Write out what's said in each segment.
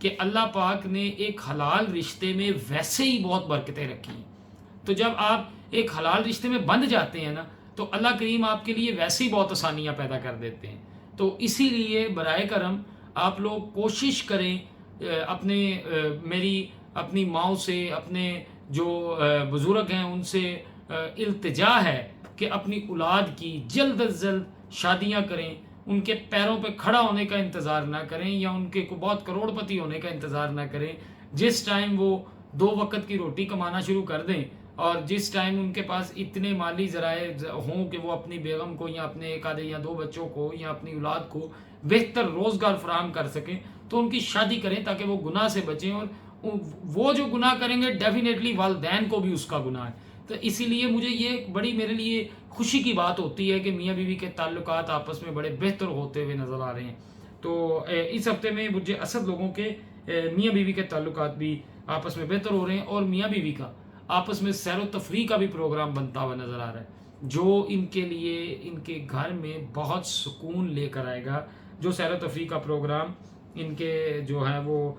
کہ اللہ پاک نے ایک حلال رشتے میں ویسے ہی بہت برکتیں رکھی ہیں. تو جب آپ ایک حلال رشتے میں بندھ جاتے ہیں نا تو اللہ کریم آپ کے لیے ویسے ہی بہت آسانیاں پیدا کر دیتے ہیں. تو اسی لیے برائے کرم آپ لوگ کوشش کریں اپنے میری اپنی ماؤں سے اپنے جو بزرگ ہیں ان سے التجا ہے کہ اپنی اولاد کی جلد از جلد شادیاں کریں. ان کے پیروں پہ کھڑا ہونے کا انتظار نہ کریں یا ان کے کو بہت کروڑ پتی ہونے کا انتظار نہ کریں. جس ٹائم وہ 2 وقت کی روٹی کمانا شروع کر دیں اور جس ٹائم ان کے پاس اتنے مالی ذرائع ہوں کہ وہ اپنی بیگم کو یا اپنے 1 آدھے یا 2 بچوں کو یا اپنی اولاد کو بہتر روزگار فراہم کر سکیں تو ان کی شادی کریں تاکہ وہ گناہ سے بچیں. اور وہ جو گناہ کریں گے ڈیفینیٹلی والدین کو بھی اس کا گناہ ہے. تو اسی لیے مجھے یہ بڑی میرے لیے خوشی کی بات ہوتی ہے کہ میاں بیوی کے تعلقات آپس میں بڑے بہتر ہوتے ہوئے نظر آ رہے ہیں. تو اس ہفتے میں مجھے اسد لوگوں کے میاں بیوی کے تعلقات بھی آپس میں بہتر ہو رہے ہیں اور میاں بیوی کا آپس میں سیر و تفریح کا بھی پروگرام بنتا ہوا نظر آ رہا ہے جو ان کے لیے ان کے گھر میں بہت سکون لے کر آئے گا. جو سیر و تفریح کا پروگرام ان کے جو ہے وہ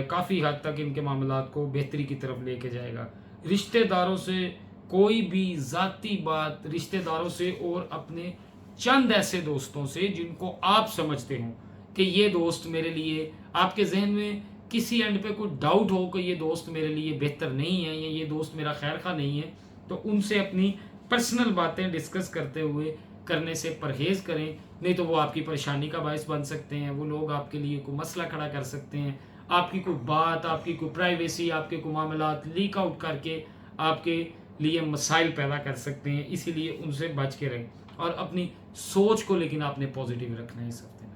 کافی حد تک ان کے معاملات کو بہتری کی طرف لے کے جائے گا. رشتہ داروں سے کوئی بھی ذاتی بات رشتہ داروں سے اور اپنے چند ایسے دوستوں سے جن کو آپ سمجھتے ہوں کہ یہ دوست میرے لیے آپ کے ذہن میں کسی اینڈ پہ کوئی ڈاؤٹ ہو کہ یہ دوست میرے لیے بہتر نہیں ہے یا یہ دوست میرا خیر خواہ نہیں ہے تو ان سے اپنی پرسنل باتیں ڈسکس کرتے ہوئے کرنے سے پرہیز کریں. نہیں تو وہ آپ کی پریشانی کا باعث بن سکتے ہیں. وہ لوگ آپ کے لیے کوئی مسئلہ کھڑا کر سکتے ہیں. آپ کی کوئی بات آپ کی کوئی پرائیویسی آپ کے کوئی معاملات لیک آؤٹ کر کے آپ کے لیے مسائل پیدا کر سکتے ہیں. اسی لیے ان سے بچ کے رہیں اور اپنی سوچ کو لیکن آپ نے پازیٹیو رکھنا ہے اس ہفتے میں.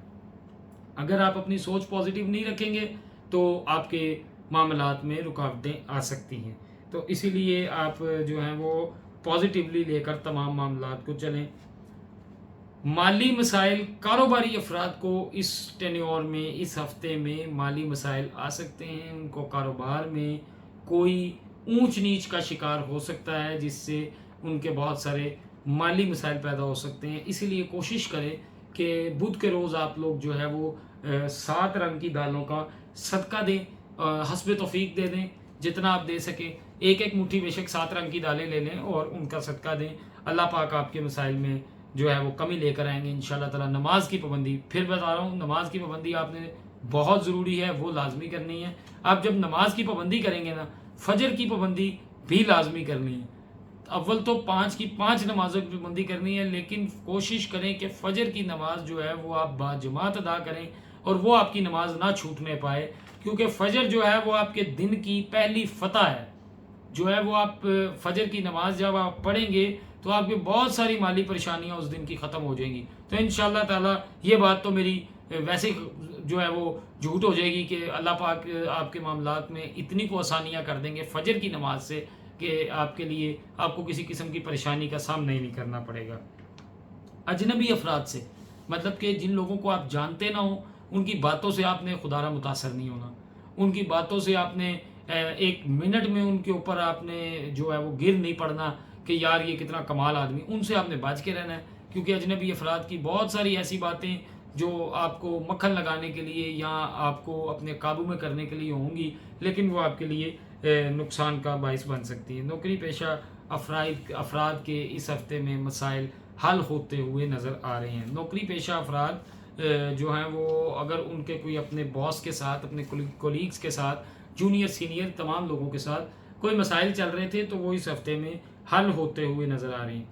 اگر آپ اپنی سوچ پازیٹیو نہیں رکھیں گے تو آپ کے معاملات میں رکاوٹیں آ سکتی ہیں. تو اسی لیے آپ جو ہیں وہ پازیٹیولی لے کر تمام معاملات کو چلیں. مالی مسائل کاروباری افراد کو اس ٹینیور میں اس ہفتے میں مالی مسائل آ سکتے ہیں. ان کو کاروبار میں کوئی اونچ نیچ کا شکار ہو سکتا ہے جس سے ان کے بہت سارے مالی مسائل پیدا ہو سکتے ہیں. اسی لیے کوشش کریں کہ بدھ کے روز آپ لوگ جو ہے وہ 7 رنگ کی دالوں کا صدقہ دیں. حسب توفیق دے دیں جتنا آپ دے سکیں. ایک مٹھی بے شک 7 رنگ کی دالیں لے لیں اور ان کا صدقہ دیں. اللہ پاک آپ کے مسائل میں جو ہے وہ کمی لے کر آئیں گے انشاءاللہ تعالی. نماز کی پابندی پھر بتا رہا ہوں نماز کی پابندی آپ نے بہت ضروری ہے وہ لازمی کرنی ہے. آپ جب نماز کی پابندی کریں گے نا فجر کی پابندی بھی لازمی کرنی ہے. اول تو 5 نمازوں کی پابندی کرنی ہے لیکن کوشش کریں کہ فجر کی نماز جو ہے وہ آپ باجماعت ادا کریں اور وہ آپ کی نماز نہ چھوٹنے پائے کیونکہ فجر جو ہے وہ آپ کے دن کی پہلی فتح ہے. جو ہے وہ آپ فجر کی نماز جب آپ پڑھیں گے تو آپ کی بہت ساری مالی پریشانیاں اس دن کی ختم ہو جائیں گی. تو انشاءاللہ تعالی یہ بات تو میری ویسے جو ہے وہ جھوٹ ہو جائے گی کہ اللہ پاک آپ کے معاملات میں اتنی کو آسانیاں کر دیں گے فجر کی نماز سے کہ آپ کے لیے آپ کو کسی قسم کی پریشانی کا سامنا ہی نہیں کرنا پڑے گا. اجنبی افراد سے مطلب کہ جن لوگوں کو آپ جانتے نہ ہوں ان کی باتوں سے آپ نے خدا را متاثر نہیں ہونا. ان کی باتوں سے آپ نے 1 منٹ میں ان کے اوپر آپ نے جو ہے وہ گر نہیں پڑنا کہ یار یہ کتنا کمال آدمی. ان سے آپ نے بچ کے رہنا ہے کیونکہ اجنبی افراد کی بہت ساری ایسی باتیں جو آپ کو مکھن لگانے کے لیے یا آپ کو اپنے قابو میں کرنے کے لیے ہوں گی لیکن وہ آپ کے لیے نقصان کا باعث بن سکتی ہے. نوکری پیشہ افراد کے اس ہفتے میں مسائل حل ہوتے ہوئے نظر آ رہے ہیں. نوکری پیشہ افراد جو ہیں وہ اگر ان کے کوئی اپنے باس کے ساتھ اپنے کولیگز کے ساتھ جونیئر سینئر تمام لوگوں کے ساتھ کوئی مسائل چل رہے تھے تو وہ اس ہفتے میں حل ہوتے ہوئے نظر آ رہے ہیں.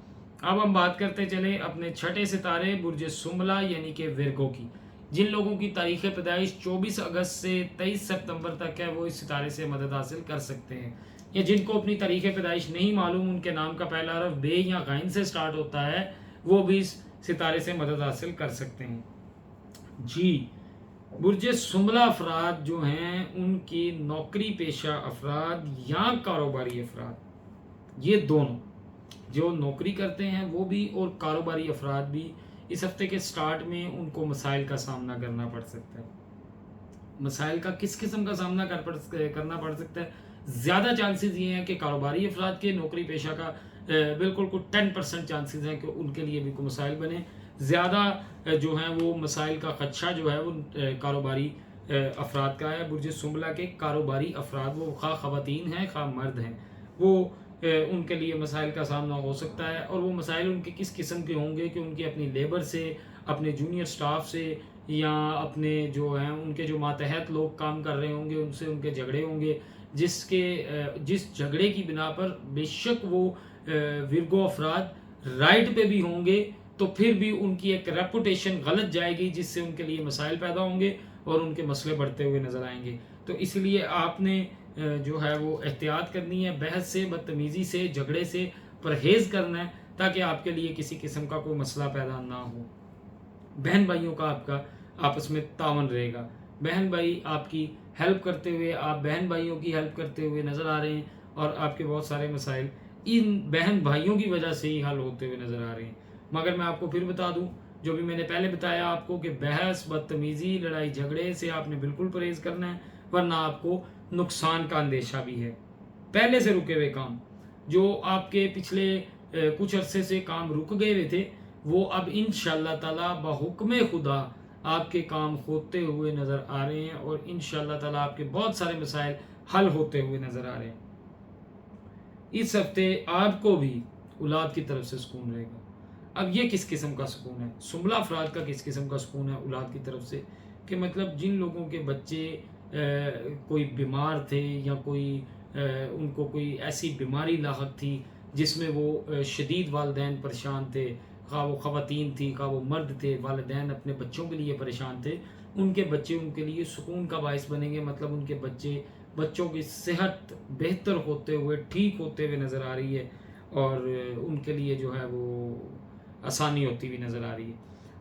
اب ہم بات کرتے چلیں اپنے چھٹے ستارے برج سنبلہ یعنی کہ ورگو کی. جن لوگوں کی تاریخ پیدائش 24 اگست سے 23 سپتمبر تک ہے وہ اس ستارے سے مدد حاصل کر سکتے ہیں. یا جن کو اپنی تاریخ پیدائش نہیں معلوم ان کے نام کا پہلا حرف بے یا غین سے سٹارٹ ہوتا ہے وہ بھی اس ستارے سے مدد حاصل کر سکتے ہیں. جی برج سنبلہ افراد جو ہیں ان کی نوکری پیشہ افراد یا کاروباری افراد یہ دونوں جو نوکری کرتے ہیں وہ بھی اور کاروباری افراد بھی اس ہفتے کے سٹارٹ میں ان کو مسائل کا سامنا کرنا پڑ سکتا ہے. مسائل کا کس قسم کا سامنا کرنا پڑ سکتا ہے؟ زیادہ چانسز یہ ہیں کہ کاروباری افراد کے نوکری پیشہ کا بالکل کوئی 10% چانسز ہیں کہ ان کے لیے بھی کوئی مسائل بنے. زیادہ جو ہیں وہ مسائل کا خدشہ جو ہے وہ کاروباری افراد کا ہے۔ برج سنبلہ کے کاروباری افراد، وہ خواہ خواتین ہیں خواہ مرد ہیں، وہ ان کے لیے مسائل کا سامنا ہو سکتا ہے، اور وہ مسائل ان کے کس قسم کے ہوں گے کہ ان کی اپنی لیبر سے، اپنے جونیئر سٹاف سے، یا اپنے جو ہیں ان کے جو ماتحت لوگ کام کر رہے ہوں گے ان سے ان کے جھگڑے ہوں گے، جس جھگڑے کی بنا پر بے شک وہ ورگو افراد رائٹ پہ بھی ہوں گے، تو پھر بھی ان کی ایک ریپوٹیشن غلط جائے گی، جس سے ان کے لیے مسائل پیدا ہوں گے اور ان کے مسئلے بڑھتے ہوئے نظر آئیں گے۔ تو اس لیے آپ نے جو ہے وہ احتیاط کرنی ہے، بحث سے، بدتمیزی سے، جھگڑے سے پرہیز کرنا ہے، تاکہ آپ کے لیے کسی قسم کا کوئی مسئلہ پیدا نہ ہو۔ بہن بھائیوں کا آپ کا آپس میں تعاون رہے گا، بہن بھائی آپ کی ہیلپ کرتے ہوئے، آپ بہن بھائیوں کی ہیلپ کرتے ہوئے نظر آ رہے ہیں، اور آپ کے بہت سارے مسائل ان بہن بھائیوں کی وجہ سے ہی حل ہوتے ہوئے نظر آ رہے ہیں۔ مگر میں آپ کو پھر بتا دوں، جو بھی میں نے پہلے بتایا آپ کو، کہ بحث، بدتمیزی، لڑائی جھگڑے سے آپ نے بالکل پرہیز کرنا ہے، ورنہ آپ کو نقصان کا اندیشہ بھی ہے۔ پہلے سے رکے ہوئے کام، جو آپ کے پچھلے کچھ عرصے سے کام رک گئے ہوئے تھے، وہ اب انشاءاللہ تعالی بحکم خدا آپ کے کام ہوتے ہوئے نظر آ رہے ہیں، اور انشاءاللہ تعالی آپ کے بہت سارے مسائل حل ہوتے ہوئے نظر آ رہے ہیں۔ اس ہفتے آپ کو بھی اولاد کی طرف سے سکون رہے گا۔ اب یہ کس قسم کا سکون ہے؟ سنبلہ افراد کا کس قسم کا سکون ہے اولاد کی طرف سے؟ کہ مطلب جن لوگوں کے بچے کوئی بیمار تھے، یا ان کو کوئی ایسی بیماری لاحق تھی جس میں وہ شدید والدین پریشان تھے، خواہ وہ خواتین تھی خواہ وہ مرد تھے، والدین اپنے بچوں کے لیے پریشان تھے، ان کے بچے ان کے لیے سکون کا باعث بنیں گے۔ مطلب ان کے بچوں کی صحت بہتر ہوتے ہوئے، ٹھیک ہوتے ہوئے نظر آ رہی ہے، اور ان کے لیے جو ہے وہ آسانی ہوتی ہوئی نظر آ رہی ہے۔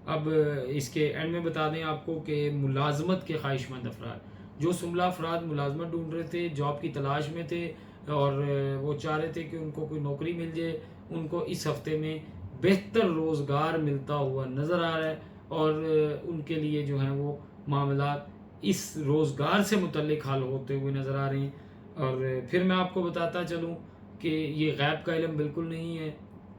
اب اس کے اینڈ میں بتا دیں آپ کو کہ ملازمت کے خواہش مند افراد، جو سنبلہ افراد ملازمت ڈھونڈ رہے تھے، جاب کی تلاش میں تھے، اور وہ چاہ رہے تھے کہ ان کو کوئی نوکری مل جائے، ان کو اس ہفتے میں بہتر روزگار ملتا ہوا نظر آ رہا ہے، اور ان کے لیے جو ہیں وہ معاملات اس روزگار سے متعلق حل ہوتے ہوئے نظر آ رہے ہیں۔ اور پھر میں آپ کو بتاتا چلوں کہ یہ غیب کا علم بالکل نہیں ہے،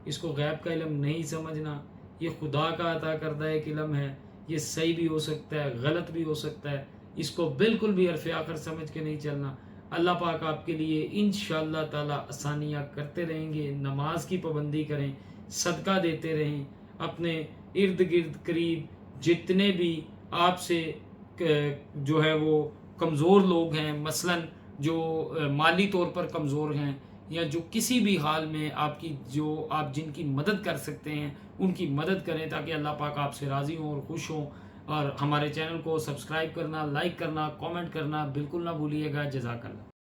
اس کو غیب کا علم نہیں سمجھنا، یہ خدا کا عطا کردہ ایک علم ہے، یہ صحیح بھی ہو سکتا ہے، غلط بھی ہو سکتا ہے، اس کو بالکل بھی عرف آخر سمجھ کے نہیں چلنا۔ اللہ پاک آپ کے لیے انشاءاللہ تعالی آسانیاں کرتے رہیں گے۔ نماز کی پابندی کریں، صدقہ دیتے رہیں، اپنے ارد گرد قریب جتنے بھی آپ سے جو ہے وہ کمزور لوگ ہیں، مثلاً جو مالی طور پر کمزور ہیں، یا جو کسی بھی حال میں آپ جن کی مدد کر سکتے ہیں ان کی مدد کریں، تاکہ اللہ پاک آپ سے راضی ہوں اور خوش ہوں۔ اور ہمارے چینل کو سبسکرائب کرنا، لائک کرنا، کامنٹ کرنا بالکل نہ بھولیے گا۔ جزاک اللہ۔